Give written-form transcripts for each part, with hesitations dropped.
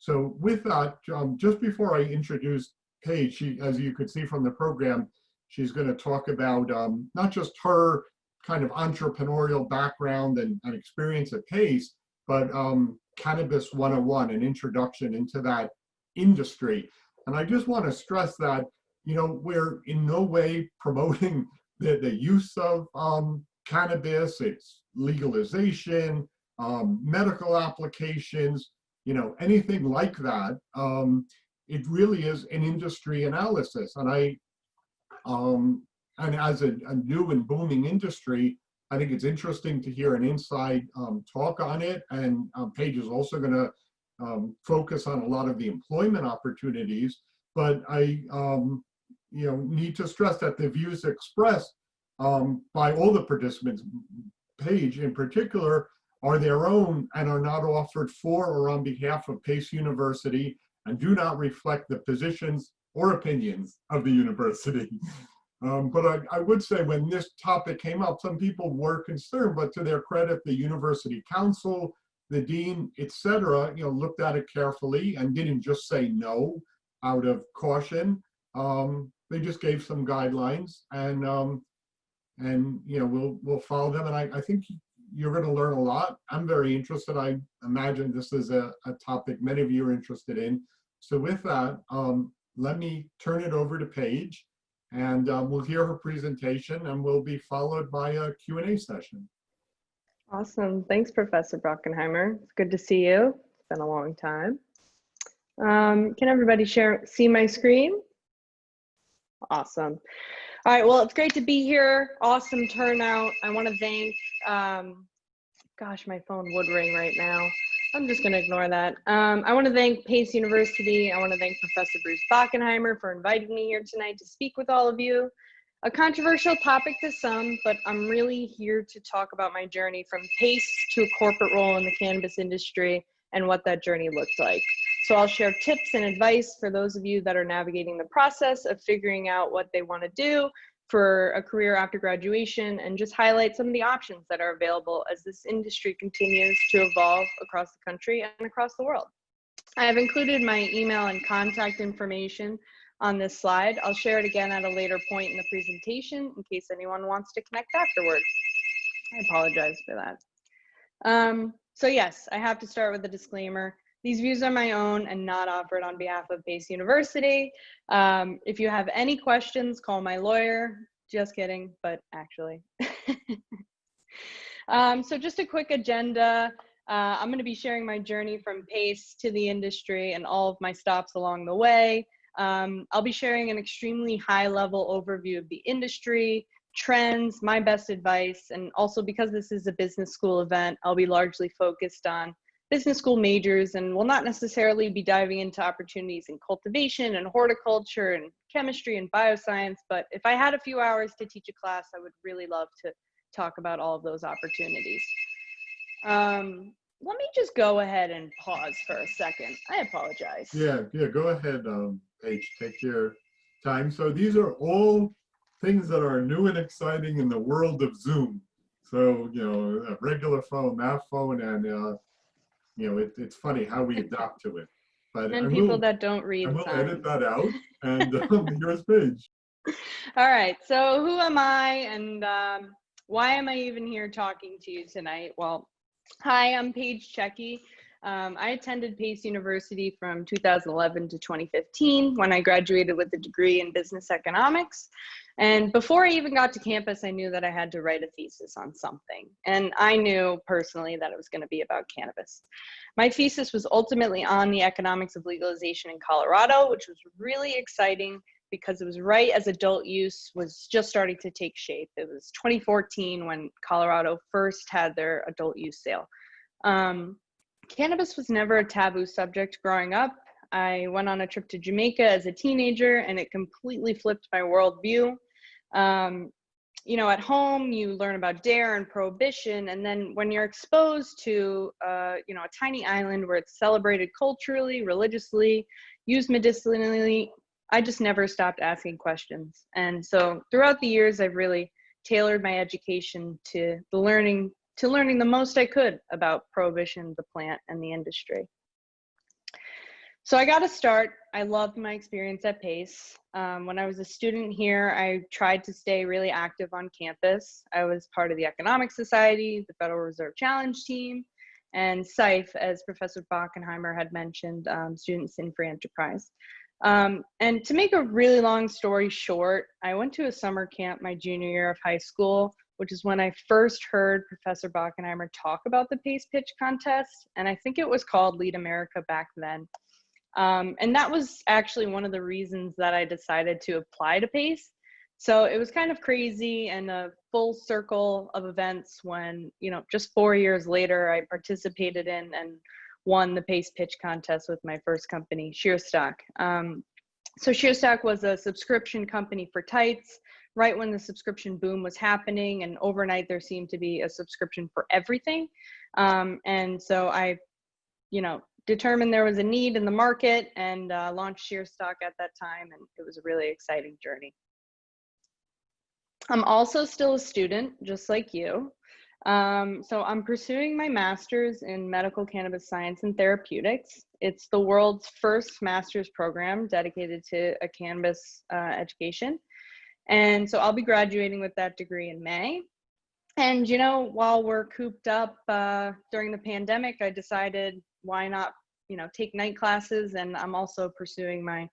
So with that, just before I introduce Paige, as you could see from the program, she's going to talk about not just her kind of entrepreneurial background and experience at Pace, but Cannabis 101, an introduction into that industry. And I just want to stress that, we're in no way promoting the use of cannabis, its legalization, medical applications, anything like that. It really is an industry analysis. And and as a new and booming industry, I think it's interesting to hear an inside talk on it. And Paige is also going to focus on a lot of the employment opportunities. But I, need to stress that the views expressed by all the participants, Paige in particular, are their own and are not offered for or on behalf of Pace University and do not reflect the positions or opinions of the university. But I would say when this topic came up, some people were concerned, but to their credit, the university council, the dean, etc., looked at it carefully and didn't just say no out of caution. They just gave some guidelines, and we'll follow them. And I think you're going to learn a lot. I'm very interested. I imagine this is a topic many of you are interested in. So with that, let me turn it over to Paige, and we'll hear her presentation, and we'll be followed by a Q&A session. Awesome. Thanks, Professor Brockenheimer. It's good to see you. It's been a long time. Can everybody see my screen? Awesome. All right, well, it's great to be here. Awesome turnout. I want to thank, gosh, my phone would ring right now. I'm just going to ignore that. I want to thank Pace University. I want to thank Professor Bruce Bockenheimer for inviting me here tonight to speak with all of you. A controversial topic to some, but I'm really here to talk about my journey from Pace to a corporate role in the cannabis industry and what that journey looked like. So I'll share tips and advice for those of you that are navigating the process of figuring out what they want to do for a career after graduation, and just highlight some of the options that are available as this industry continues to evolve across the country and across the world. I have included my email and contact information on this slide. I'll share it again at a later point in the presentation in case anyone wants to connect afterwards. I apologize for that. So yes, I have to start with a disclaimer. These views are my own and not offered on behalf of Pace University. If you have any questions, call my lawyer. Just kidding, but actually. So just a quick agenda. I'm going to be sharing my journey from Pace to the industry and all of my stops along the way. I'll be sharing an extremely high-level overview of the industry, trends, my best advice, and also because this is a business school event, I'll be largely focused on business school majors and will not necessarily be diving into opportunities in cultivation and horticulture and chemistry and bioscience, but if I had a few hours to teach a class, I would really love to talk about all of those opportunities. Let me just go ahead and pause for a second. I apologize. Yeah, go ahead, Paige, take your time. So these are all things that are new and exciting in the world of Zoom. So, a regular phone, that phone, and it's funny how we adapt to it. But and people that don't read signs. We'll edit that out, and here's Paige. All right, so who am I, and why am I even here talking to you tonight? Well, hi, I'm Paige Cecchi. I attended Pace University from 2011 to 2015 when I graduated with a degree in business economics. And before I even got to campus, I knew that I had to write a thesis on something. And I knew personally that it was going to be about cannabis. My thesis was ultimately on the economics of legalization in Colorado, which was really exciting because it was right as adult use was just starting to take shape. It was 2014 when Colorado first had their adult use sale. Cannabis was never a taboo subject growing up. I went on a trip to Jamaica as a teenager and it completely flipped my worldview. At home, you learn about DARE and prohibition. And then when you're exposed to, a tiny island where it's celebrated culturally, religiously, used medicinally, I just never stopped asking questions. And so throughout the years, I've really tailored my education to learning the most I could about prohibition, the plant, and the industry. So I got to start. I loved my experience at Pace. When I was a student here, I tried to stay really active on campus. I was part of the Economic Society, the Federal Reserve Challenge Team, and SIFE, as Professor Bockenheimer had mentioned, Students in Free Enterprise. And to make a really long story short, I went to a summer camp my junior year of high school, which is when I first heard Professor Bockenheimer talk about the Pace Pitch Contest. And I think it was called Lead America back then. And that was actually one of the reasons that I decided to apply to PACE. So it was kind of crazy and a full circle of events when, just 4 years later, I participated in and won the PACE pitch contest with my first company, Shearstock. So Shearstock was a subscription company for tights, right when the subscription boom was happening, and overnight there seemed to be a subscription for everything. And so I, determined there was a need in the market and launched Shearstock at that time, and it was a really exciting journey. I'm also still a student, just like you. So I'm pursuing my master's in medical cannabis science and therapeutics. It's the world's first master's program dedicated to a cannabis education. And so I'll be graduating with that degree in May. And, while we're cooped up during the pandemic, I decided why not, take night classes. And I'm also pursuing my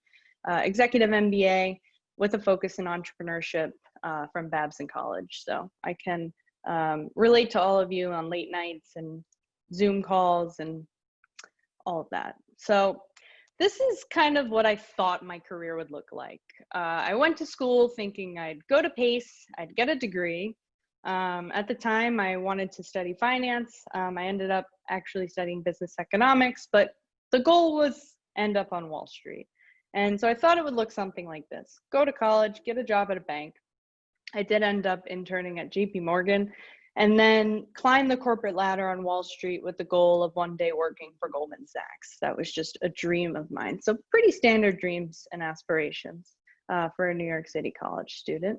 executive MBA with a focus in entrepreneurship from Babson College. So I can relate to all of you on late nights and Zoom calls and all of that. So this is kind of what I thought my career would look like. I went to school thinking I'd go to PACE, I'd get a degree. At the time, I wanted to study finance. I ended up actually studying business economics, but the goal was end up on Wall Street. And so I thought it would look something like this. Go to college, get a job at a bank. I did end up interning at JP Morgan, and then climb the corporate ladder on Wall Street with the goal of one day working for Goldman Sachs. That was just a dream of mine. So pretty standard dreams and aspirations for a New York City college student.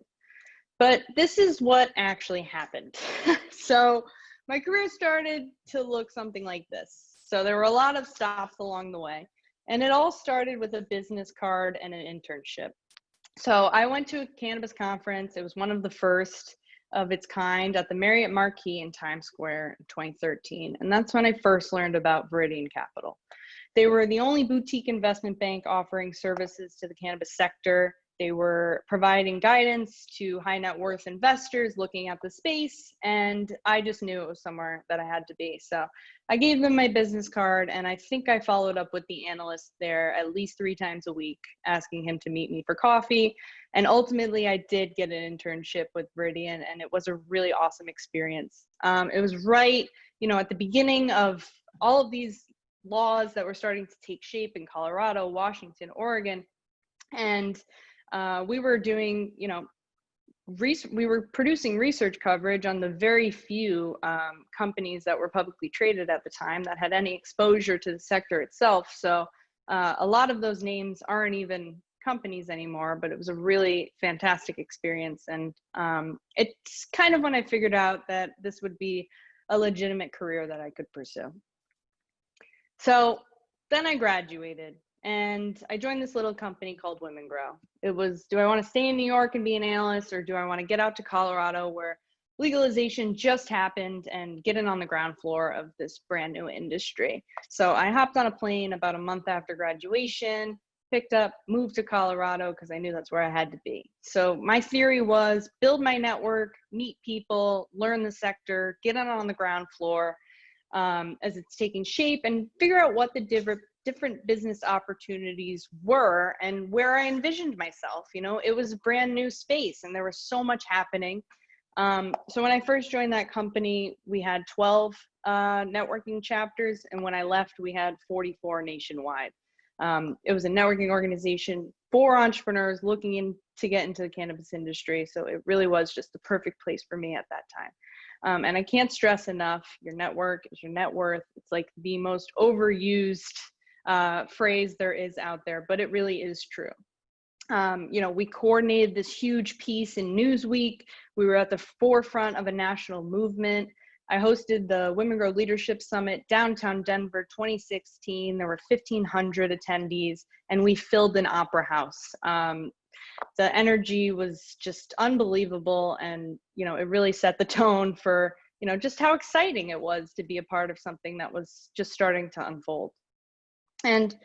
But this is what actually happened. So my career started to look something like this. So there were a lot of stops along the way. And it all started with a business card and an internship. So I went to a cannabis conference. It was one of the first of its kind at the Marriott Marquis in Times Square in 2013. And that's when I first learned about Viridian Capital. They were the only boutique investment bank offering services to the cannabis sector. They were providing guidance to high net worth investors looking at the space, and I just knew it was somewhere that I had to be. So I gave them my business card, and I think I followed up with the analyst there at least 3 times a week, asking him to meet me for coffee. And ultimately, I did get an internship with Viridian, and it was a really awesome experience. It was right, at the beginning of all of these laws that were starting to take shape in Colorado, Washington, Oregon, and we were doing, we were producing research coverage on the very few companies that were publicly traded at the time that had any exposure to the sector itself. So a lot of those names aren't even companies anymore, but it was a really fantastic experience. And it's kind of when I figured out that this would be a legitimate career that I could pursue. So then I graduated. And I joined this little company called Women Grow. It was, do I want to stay in New York and be an analyst, or do I want to get out to Colorado where legalization just happened and get in on the ground floor of this brand new industry? So I hopped on a plane about a month after graduation, moved to Colorado because I knew that's where I had to be. So my theory was build my network, meet people, learn the sector, get in on the ground floor as it's taking shape, and figure out what the different business opportunities were and where I envisioned myself. It was a brand new space and there was so much happening. So when I first joined that company, we had 12 networking chapters, and when I left, we had 44 nationwide. It was a networking organization for entrepreneurs looking to get into the cannabis industry. So it really was just the perfect place for me at that time. And I can't stress enough, your network is your net worth. It's like the most overused phrase there is out there, but it really is true. We coordinated this huge piece in Newsweek. We were at the forefront of a national movement I hosted the Women Grow Leadership Summit downtown Denver 2016. There were 1,500 attendees, and we filled an opera house. The energy was just unbelievable, and it really set the tone for just how exciting it was to be a part of something that was just starting to unfold. And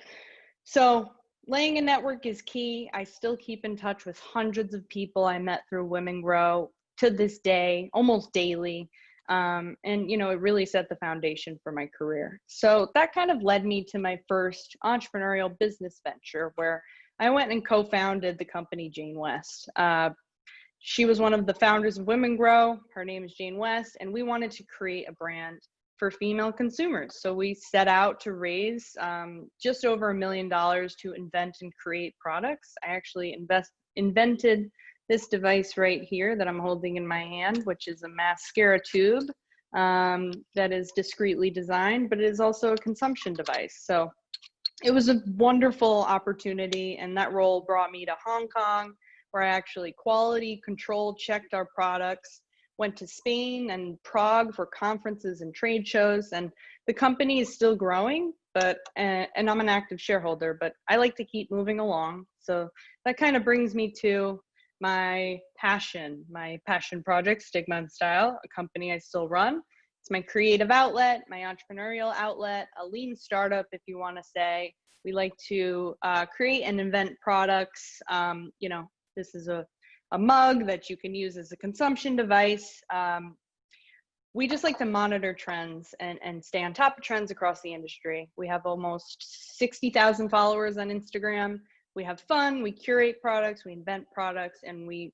so laying a network is key. I still keep in touch with hundreds of people I met through Women Grow to this day, almost daily. And it really set the foundation for my career. So that kind of led me to my first entrepreneurial business venture, where I went and co-founded the company Jane West. She was one of the founders of Women Grow. Her name is Jane West, and we wanted to create a brand for female consumers. So we set out to raise just over $1 million to invent and create products. I actually invented this device right here that I'm holding in my hand, which is a mascara tube that is discreetly designed, but it is also a consumption device. So it was a wonderful opportunity, and that role brought me to Hong Kong, where I actually quality control checked our products, went to Spain and Prague for conferences and trade shows, and the company is still growing, but and I'm an active shareholder, but I like to keep moving along. So that kind of brings me to my passion project, Stigma and Style, a company I still run. It's my creative outlet, my entrepreneurial outlet, a lean startup, if you want to say. We like to create and invent products. This is a mug that you can use as a consumption device. We just like to monitor trends and stay on top of trends across the industry. We have almost 60,000 followers on Instagram. We have fun, we curate products, we invent products, and we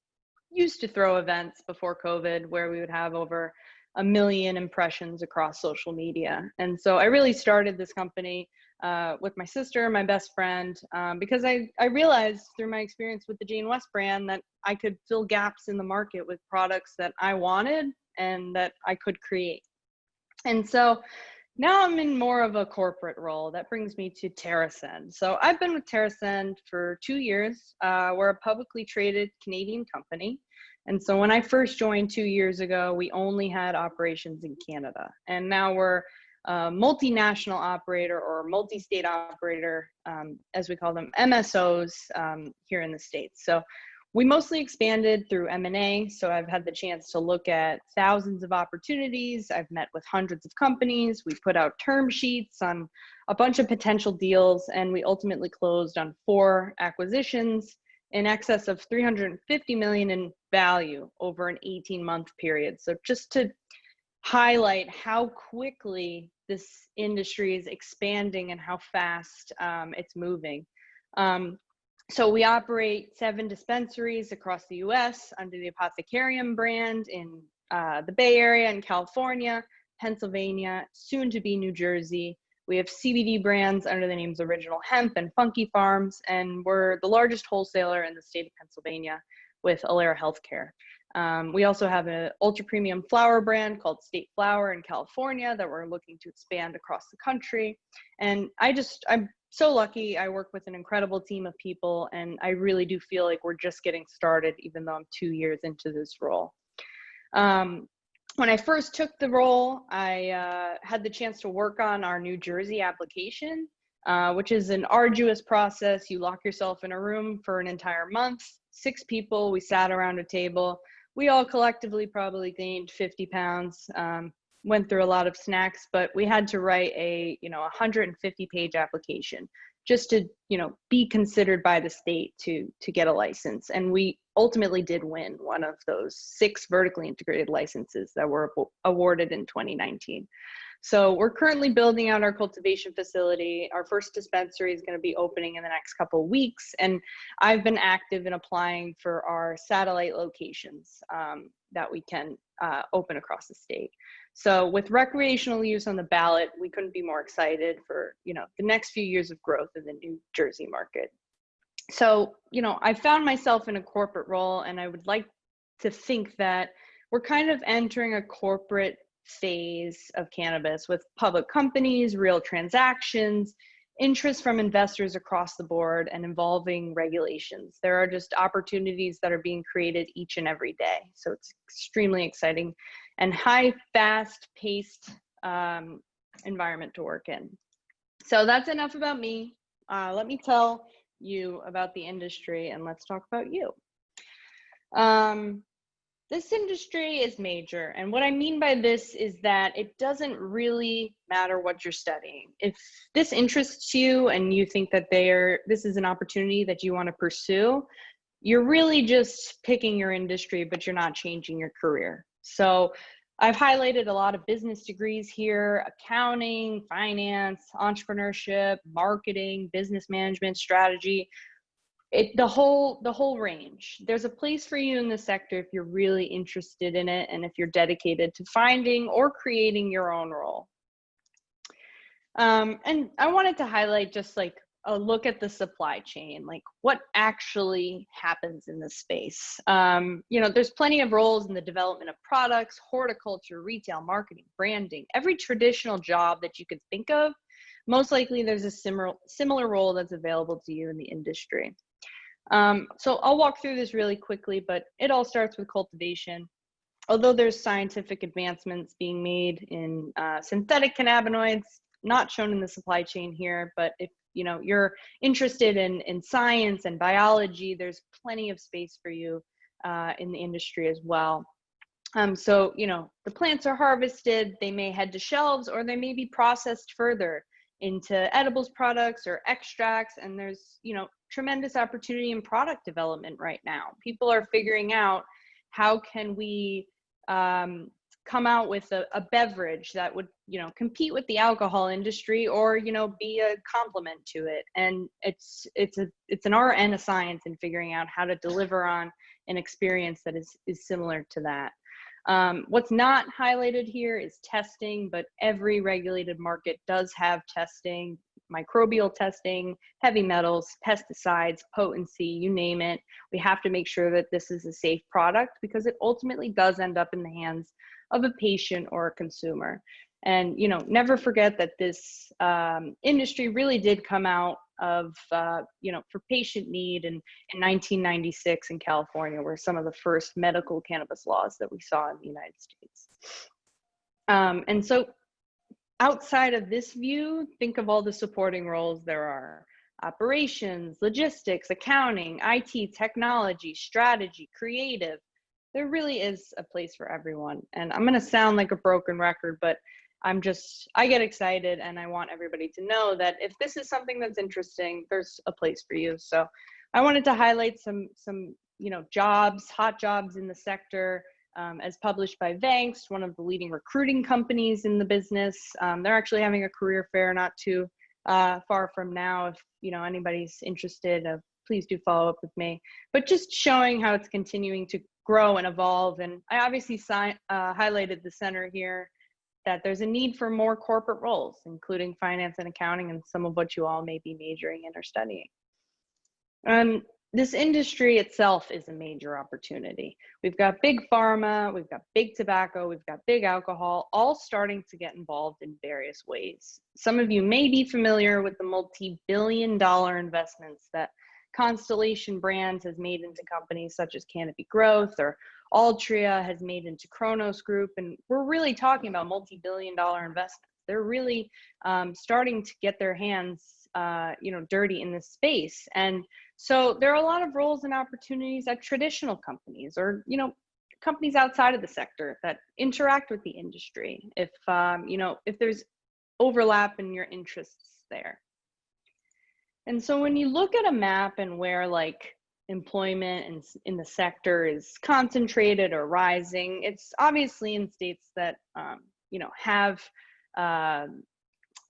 used to throw events before COVID where we would have over 1 million impressions across social media. And so I really started this company with my sister, my best friend, because I realized through my experience with the Jane West brand that I could fill gaps in the market with products that I wanted and that I could create. And so now I'm in more of a corporate role. That brings me to TerraSende. So I've been with TerraSende for 2 years. We're a publicly traded Canadian company. And so when I first joined 2 years ago, we only had operations in Canada. And now we're a multinational operator or multi-state operator, as we call them, MSOs here in the States. So we mostly expanded through M&A. So I've had the chance to look at thousands of opportunities. I've met with hundreds of companies. We put out term sheets on a bunch of potential deals, and we ultimately closed on 4 acquisitions in excess of $350 million in value over an 18-month period. So just to highlight how quickly this industry is expanding and how fast it's moving. So we operate 7 dispensaries across the US under the Apothecarium brand in the Bay Area in California, Pennsylvania, soon to be New Jersey. We have CBD brands under the names Original Hemp and Funky Farms, and we're the largest wholesaler in the state of Pennsylvania with Alera Healthcare. We also have an ultra premium flower brand called State Flower in California that we're looking to expand across the country. And I'm so lucky. I work with an incredible team of people, and I really do feel like we're just getting started, even though I'm 2 years into this role. When I first took the role, I had the chance to work on our New Jersey application, which is an arduous process. You lock yourself in a room for an entire month, 6 people, we sat around a table. We all collectively probably gained 50 pounds, went through a lot of snacks, but we had to write a 150-page application just to be considered by the state to get a license. And we ultimately did win one of those 6 vertically integrated licenses that were awarded in 2019. So we're currently building out our cultivation facility. Our first dispensary is going to be opening in the next couple of weeks. And I've been active in applying for our satellite locations that we can open across the state. So with recreational use on the ballot, we couldn't be more excited for the next few years of growth in the New Jersey market. So, I found myself in a corporate role, and I would like to think that we're kind of entering a corporate phase of cannabis with public companies, real transactions, interest from investors across the board, and involving regulations. There are just opportunities that are being created each and every day. So it's extremely exciting and high, fast-paced environment to work in. So that's enough about me. Let me tell you about the industry, and let's talk about you. This industry is major, and what I mean by this is that it doesn't really matter what you're studying. If this interests you and you think that this is an opportunity that you want to pursue, you're really just picking your industry, but you're not changing your career. So I've highlighted a lot of business degrees here: accounting, finance, entrepreneurship, marketing, business management, strategy. The whole range. There's a place for you in the sector if you're really interested in it and if you're dedicated to finding or creating your own role. And I wanted to highlight just like a look at the supply chain, like what actually happens in this space. You know, there's plenty of roles in the development of products, horticulture, retail, marketing, branding, every traditional job that you could think of. Most likely there's a similar role that's available to you in the industry. So I'll walk through this really quickly, but it all starts with cultivation. Although there's scientific advancements being made in synthetic cannabinoids, not shown in the supply chain here, but if you know you're interested in science and biology, there's plenty of space for you in the industry as well. So you know, the plants are harvested, they may head to shelves, or they may be processed further into edibles products or extracts, and there's you know tremendous opportunity in product development right now. People are figuring out how can we come out with a beverage that would you know compete with the alcohol industry, or you know be a complement to it. And it's an art and a science in figuring out how to deliver on an experience that is similar to that. What's not highlighted here is testing, but every regulated market does have testing: microbial testing, heavy metals, pesticides, potency, you name it. We have to make sure that this is a safe product because it ultimately does end up in the hands of a patient or a consumer. And you know, never forget that this industry really did come out of you know for patient need in 1996 in California, were some of the first medical cannabis laws that we saw in the United States. And so outside of this view, think of all the supporting roles there are: operations, logistics, accounting, IT, technology, strategy, creative. There really is a place for everyone. And I'm going to sound like a broken record, but I get excited, and I want everybody to know that if this is something that's interesting, there's a place for you. So I wanted to highlight some you know jobs, hot jobs in the sector, as published by Vanxt, one of the leading recruiting companies in the business. They're actually having a career fair not too far from now. If you know anybody's interested, please do follow up with me. But just showing how it's continuing to grow and evolve. And I obviously highlighted the center here, that there's a need for more corporate roles, including finance and accounting, and some of what you all may be majoring in or studying. This industry itself is a major opportunity. We've got big pharma, we've got big tobacco, we've got big alcohol, all starting to get involved in various ways. Some of you may be familiar with the multi-billion-dollar investments that Constellation Brands has made into companies such as Canopy Growth, or Altria has made into Kronos Group. And we're really talking about multi-billion-dollar investments. They're really starting to get their hands you know, dirty in this space. And so there are a lot of roles and opportunities at traditional companies, or, you know, companies outside of the sector that interact with the industry, if, you know, if there's overlap in your interests there. And so when you look at a map and where like employment in the sector is concentrated or rising, it's obviously in states that, you know, have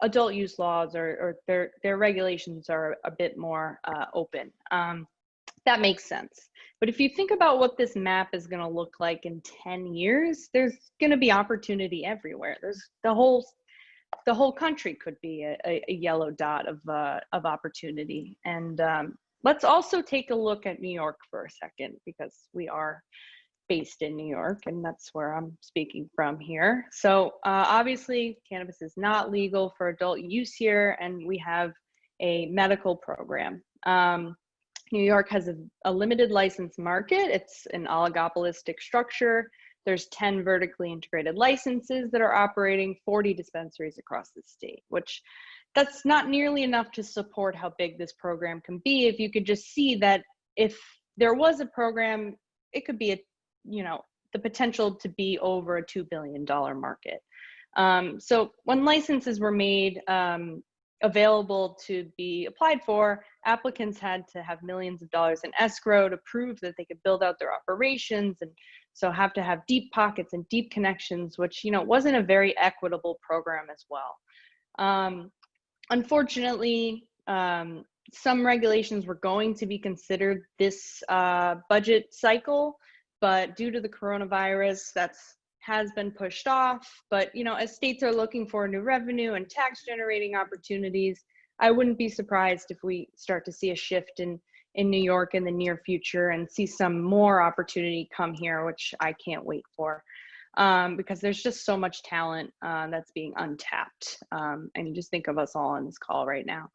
adult use laws, or their regulations are a bit more open. That makes sense. But if you think about what this map is going to look like in 10 years, there's going to be opportunity everywhere. There's the whole country could be a yellow dot of opportunity. And let's also take a look at New York for a second, because we are based in New York, and that's where I'm speaking from here. So obviously cannabis is not legal for adult use here, and we have a medical program. New York has a limited license market. It's an oligopolistic structure. There's 10 vertically integrated licenses that are operating 40 dispensaries across the state, which that's not nearly enough to support how big this program can be. If you could just see that if there was a program, it could be a, the potential to be over a $2 billion market. So when licenses were made available to be applied for, applicants had to have millions of dollars in escrow to prove that they could build out their operations, and so have to have deep pockets and deep connections, which wasn't a very equitable program as well. Unfortunately, some regulations were going to be considered this budget cycle, but due to the coronavirus, has been pushed off. But as states are looking for new revenue and tax generating opportunities, I wouldn't be surprised if we start to see a shift in New York in the near future and see some more opportunity come here, which I can't wait for, because there's just so much talent that's being untapped. And you just think of us all on this call right now.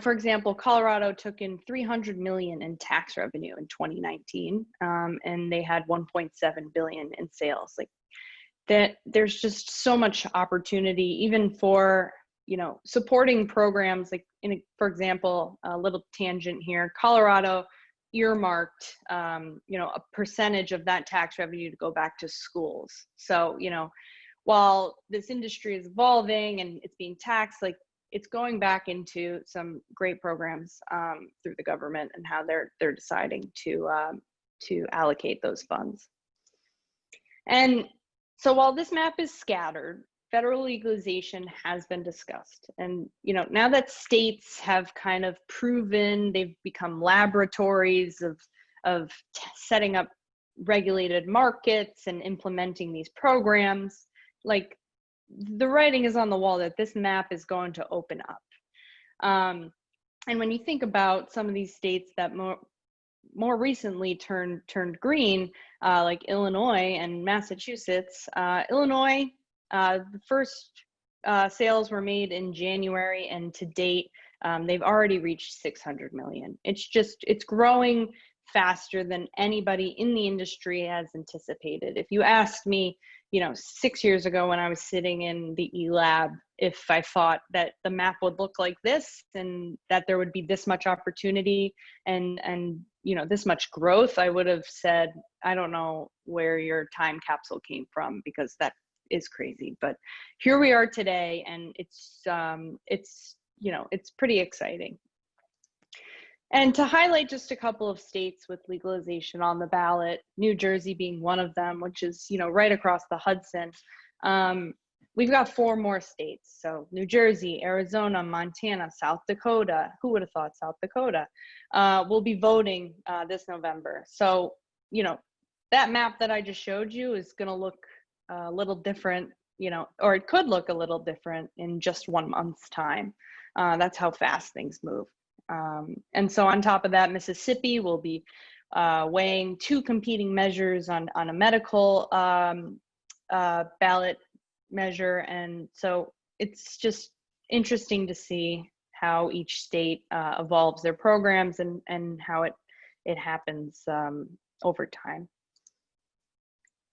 For example, Colorado took in $300 million in tax revenue in 2019, and they had 1.7 billion in sales. Like that, there's just so much opportunity, even for supporting programs. Like for example, a little tangent here, Colorado earmarked a percentage of that tax revenue to go back to schools. So while this industry is evolving and it's being taxed, like it's going back into some great programs through the government and how they're deciding to allocate those funds. And so while this map is scattered, federal legalization has been discussed. And now that states have kind of proven, they've become laboratories of setting up regulated markets and implementing these programs, like the writing is on the wall that this map is going to open up. And when you think about some of these states that more recently turned green, like Illinois and Massachusetts, Illinois, the first sales were made in January, and to date, they've already reached 600 million. It's growing faster than anybody in the industry has anticipated. If you asked me, 6 years ago when I was sitting in the e-lab, if I thought that the map would look like this and that there would be this much opportunity and this much growth, I would have said, I don't know where your time capsule came from, because that is crazy. But here we are today, and it's pretty exciting. And to highlight just a couple of states with legalization on the ballot, New Jersey being one of them, which is, right across the Hudson. We've got 4 more states. So New Jersey, Arizona, Montana, South Dakota. Who would have thought South Dakota will be voting this November. So, that map that I just showed you is going to look a little different, or it could look a little different in just 1 month's time. That's how fast things move. And so on top of that, Mississippi will be weighing 2 competing measures on a medical ballot measure. And so it's just interesting to see how each state evolves their programs and how it happens over time.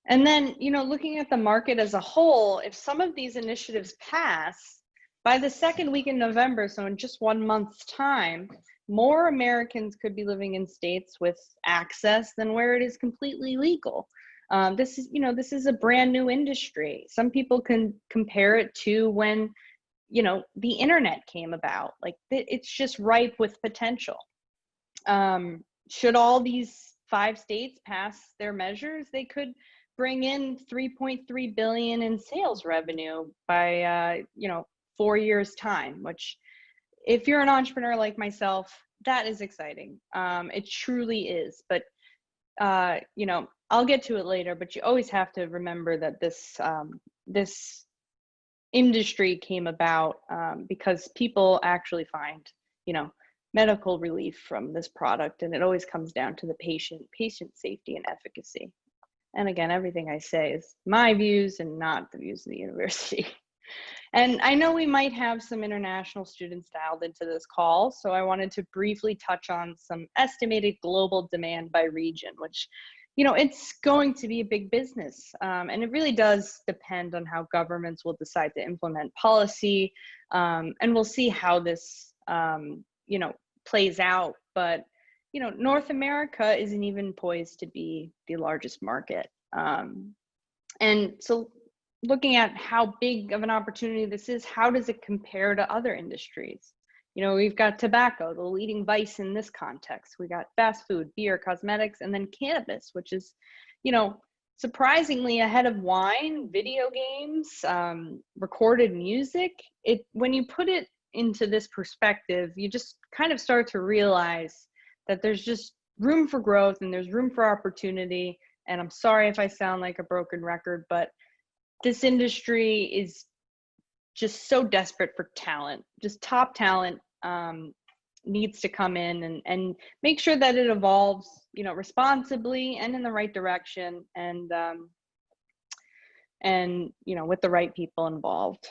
And then, looking at the market as a whole, if some of these initiatives pass, by the second week in November, so in just 1 month's time, more Americans could be living in states with access than where it is completely legal. This is a brand new industry. Some people can compare it to when, the internet came about. Like, it's just ripe with potential. Should all these 5 states pass their measures, they could bring in 3.3 billion in sales revenue by 4 years time, which, if you're an entrepreneur like myself, that is exciting. It truly is. But I'll get to it later, but you always have to remember that this industry came about because people actually find medical relief from this product, and it always comes down to the patient safety and efficacy. And again, everything I say is my views and not the views of the university. And I know we might have some international students dialed into this call, so I wanted to briefly touch on some estimated global demand by region, which it's going to be a big business. And it really does depend on how governments will decide to implement policy. And we'll see how this, plays out. But, North America isn't even poised to be the largest market. And so looking at how big of an opportunity this is, how does it compare to other industries? We've got tobacco, the leading vice in this context. We got fast food, beer, cosmetics, and then cannabis, which is, surprisingly ahead of wine, video games, recorded music. When you put it into this perspective, you just kind of start to realize that there's just room for growth and there's room for opportunity. And I'm sorry if I sound like a broken record, but this industry is just so desperate for talent. Just top talent needs to come in and make sure that it evolves, responsibly and in the right direction, and with the right people involved.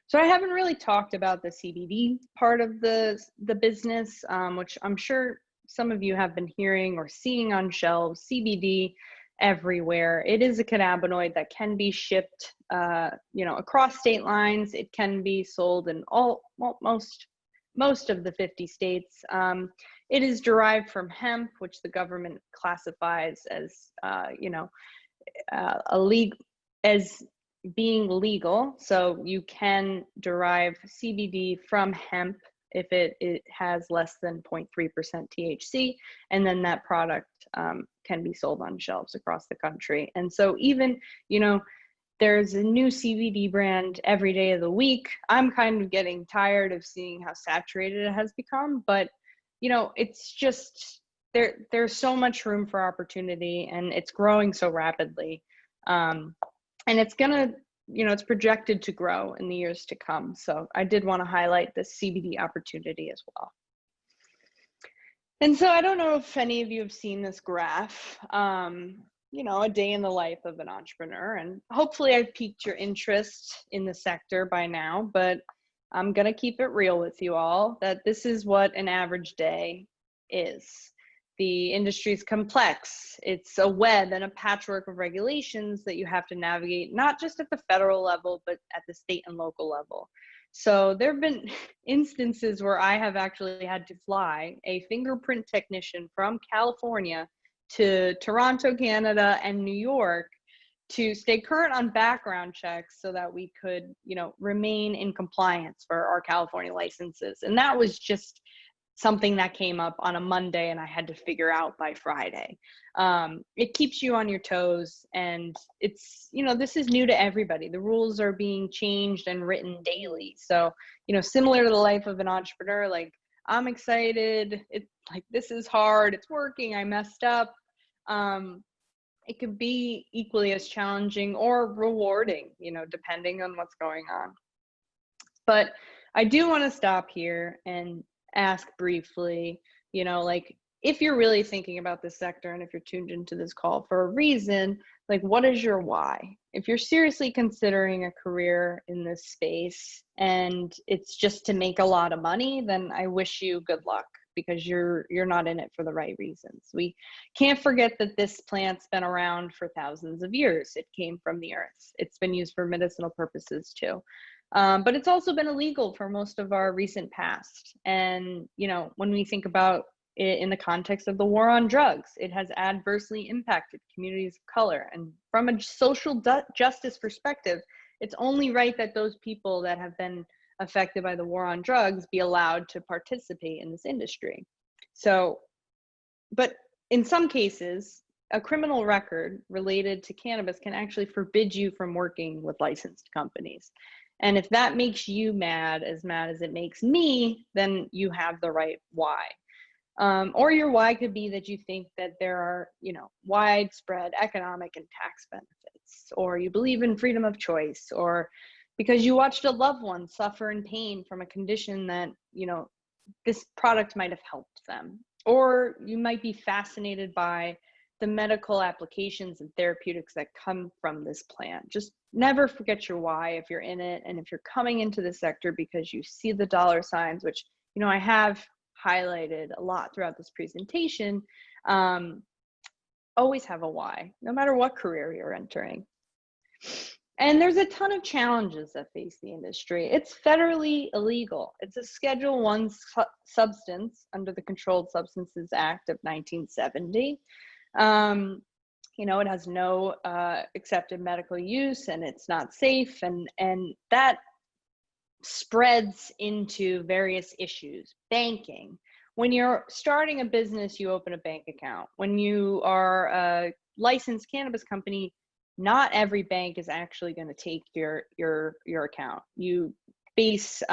So I haven't really talked about the CBD part of the business, which I'm sure some of you have been hearing or seeing on shelves. CBD everywhere. It is a cannabinoid that can be shipped, across state lines. It can be sold in most of the 50 states. It is derived from hemp, which the government classifies as, as being legal. So you can derive CBD from hemp if it has less than 0.3% THC, and then that product can be sold on shelves across the country. And so even, there's a new CBD brand every day of the week. I'm kind of getting tired of seeing how saturated it has become, but it's just, there's so much room for opportunity, and it's growing so rapidly. And it's gonna, it's projected to grow in the years to come. So I did want to highlight this CBD opportunity as well. And so I don't know if any of you have seen this graph, a day in the life of an entrepreneur, and hopefully I've piqued your interest in the sector by now, but I'm going to keep it real with you all that this is what an average day is. The industry is complex. It's a web and a patchwork of regulations that you have to navigate, not just at the federal level, but at the state and local level. So there have been instances where I have actually had to fly a fingerprint technician from California to Toronto, Canada, and New York to stay current on background checks so that we could, remain in compliance for our California licenses. And that was just something that came up on a Monday and I had to figure out by Friday. It keeps you on your toes, and it's, this is new to everybody. The rules are being changed and written daily. So, similar to the life of an entrepreneur, like, I'm excited. It's like, this is hard. It's working. I messed up. It could be equally as challenging or rewarding, depending on what's going on. But I do want to stop here and ask briefly, if you're really thinking about this sector and if you're tuned into this call for a reason, what is your why? If you're seriously considering a career in this space and it's just to make a lot of money, then I wish you good luck, because you're not in it for the right reasons. We can't forget that this plant's been around for thousands of years. It came from the earth. It's been used for medicinal purposes too. But it's also been illegal for most of our recent past. And, when we think about it in the context of the war on drugs, it has adversely impacted communities of color. And from a social justice perspective, it's only right that those people that have been affected by the war on drugs be allowed to participate in this industry. So, but in some cases, a criminal record related to cannabis can actually forbid you from working with licensed companies. And if that makes you mad as it makes me, then you have the right why. Or your why could be that you think that there are, widespread economic and tax benefits, or you believe in freedom of choice, or because you watched a loved one suffer in pain from a condition that, this product might have helped them. Or you might be fascinated by the medical applications and therapeutics that come from this plant. Just never forget your why if you're in it, and if you're coming into the sector because you see the dollar signs, which, I have highlighted a lot throughout this presentation. always have a why, no matter what career you're entering. And there's a ton of challenges that face the industry. It's federally illegal. It's a Schedule 1 substance under the Controlled Substances Act of 1970. It has no accepted medical use, and it's not safe, and that spreads into various issues. Banking. When you're starting a business, you open a bank account. When you are a licensed cannabis company, not every bank is actually going to take your account. You face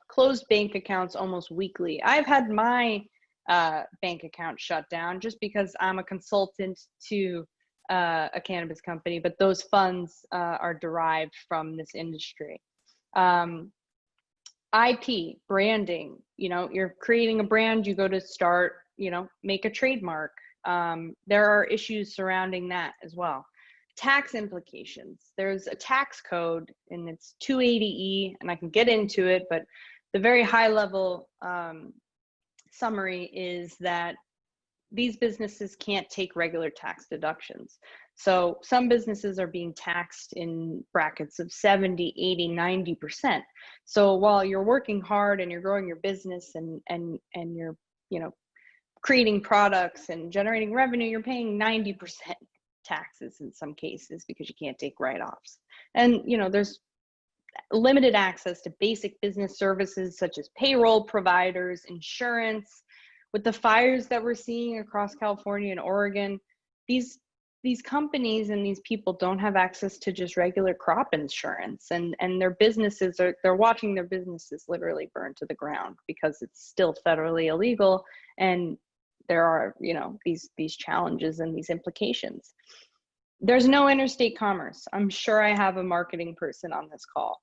closed bank accounts almost weekly. I've had my bank account shut down just because I'm a consultant to a cannabis company, but those funds are derived from this industry. IP, branding, you're creating a brand, you go to start, make a trademark. There are issues surrounding that as well. Tax implications. There's a tax code, and it's 280E, and I can get into it, but the very high level summary is that these businesses can't take regular tax deductions. So some businesses are being taxed in brackets of 70, 80, 90%. So while you're working hard and you're growing your business and you're, creating products and generating revenue, you're paying 90% taxes in some cases because you can't take write-offs. And, there's limited access to basic business services such as payroll providers, insurance. With the fires that we're seeing across California and Oregon, these companies and these people don't have access to just regular crop insurance, and their businesses they're watching their businesses literally burn to the ground because it's still federally illegal, and there are these challenges and these implications. There's no interstate commerce. I'm sure I have a marketing person on this call.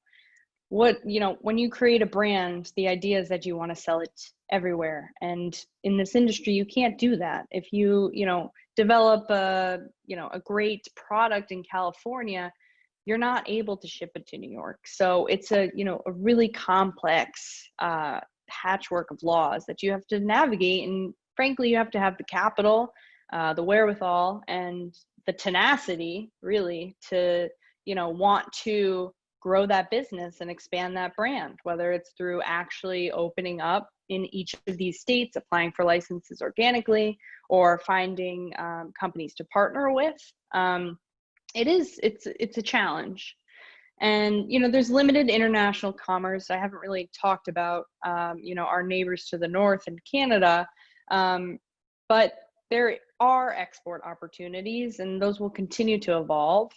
When you create a brand, the idea is that you want to sell it everywhere. And in this industry, you can't do that. If you, develop a great product in California, you're not able to ship it to New York. So it's a really complex patchwork of laws that you have to navigate. And frankly, you have to have the capital, the wherewithal, and the tenacity really to, want to grow that business and expand that brand, whether it's through actually opening up in each of these states, applying for licenses organically, or finding companies to partner with. It's a challenge. And, there's limited international commerce. I haven't really talked about, our neighbors to the north in Canada, but there are export opportunities, and those will continue to evolve.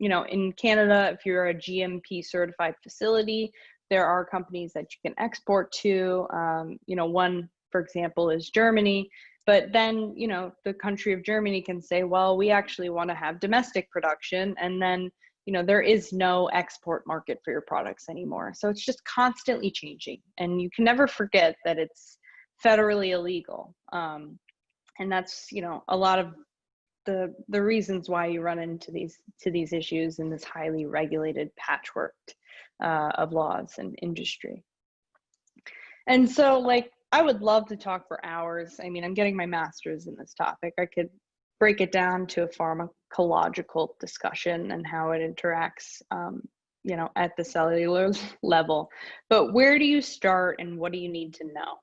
In Canada, if you're a GMP certified facility, there are companies that you can export to. One, for example, is Germany. But then, the country of Germany can say, well, we actually want to have domestic production. And then, there is no export market for your products anymore. So it's just constantly changing. And you can never forget that it's federally illegal. And that's, a lot of the reasons why you run into these issues in this highly regulated patchwork of laws and industry. And so, I would love to talk for hours. I mean, I'm getting my master's in this topic. I could break it down to a pharmacological discussion and how it interacts, at the cellular level. But where do you start, and what do you need to know?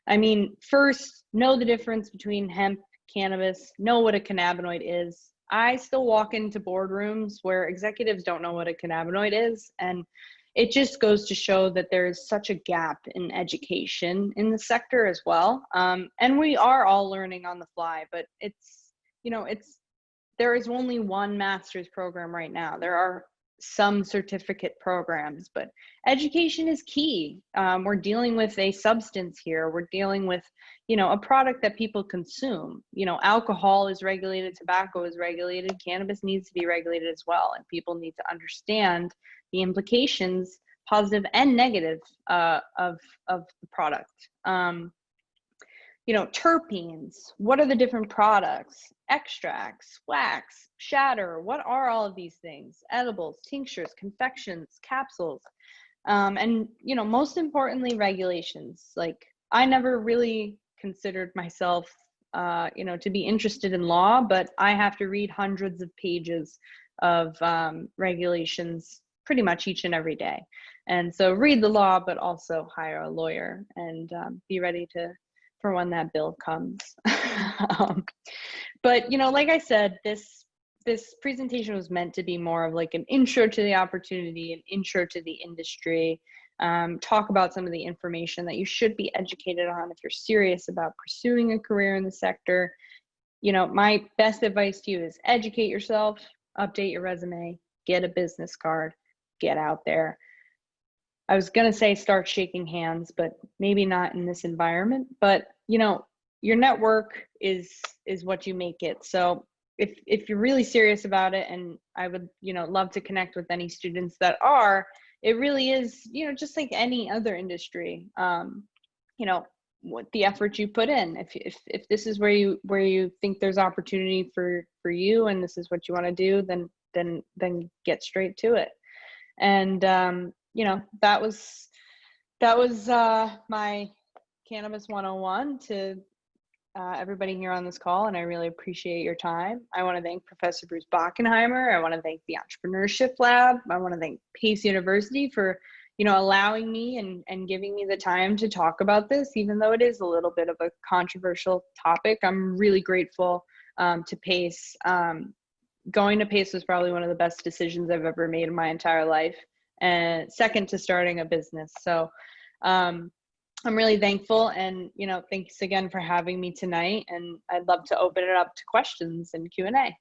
I mean, first, know the difference between hemp, cannabis, know what a cannabinoid is. I still walk into boardrooms where executives don't know what a cannabinoid is, and it just goes to show that there's such a gap in education in the sector as well. And we are all learning on the fly, but there is only one master's program right now. There are some certificate programs, but education is key. We're dealing with a substance here. We're dealing with, a product that people consume. Alcohol is regulated, tobacco is regulated, cannabis needs to be regulated as well. And people need to understand the implications, positive and negative, of the product. Terpenes, what are the different products? Extracts, wax, shatter, what are all of these things? Edibles, tinctures, confections, capsules, and most importantly, regulations. I never really considered myself to be interested in law, but I have to read hundreds of pages of regulations pretty much each and every day. And so read the law, but also hire a lawyer and be ready for when that bill comes. But, like I said, this presentation was meant to be more of like an intro to the opportunity, an intro to the industry, talk about some of the information that you should be educated on if you're serious about pursuing a career in the sector. My best advice to you is educate yourself, update your resume, get a business card, get out there. I was going to say start shaking hands, but maybe not in this environment. But, your network is what you make it. So if you're really serious about it, and I would, love to connect with any students that are, it really is, just like any other industry, what the effort you put in. If this is where you think there's opportunity for you, and this is what you want to do, then get straight to it. And that was my Cannabis 101 to everybody here on this call, and I really appreciate your time. I want to thank Professor Bruce Bockenheimer. I want to thank the Entrepreneurship Lab. I want to thank Pace University for allowing me and giving me the time to talk about this, even though it is a little bit of a controversial topic. I'm really grateful to Pace. Going to Pace was probably one of the best decisions I've ever made in my entire life, and second to starting a business. So I'm really thankful, and thanks again for having me tonight, and I'd love to open it up to questions and Q&A.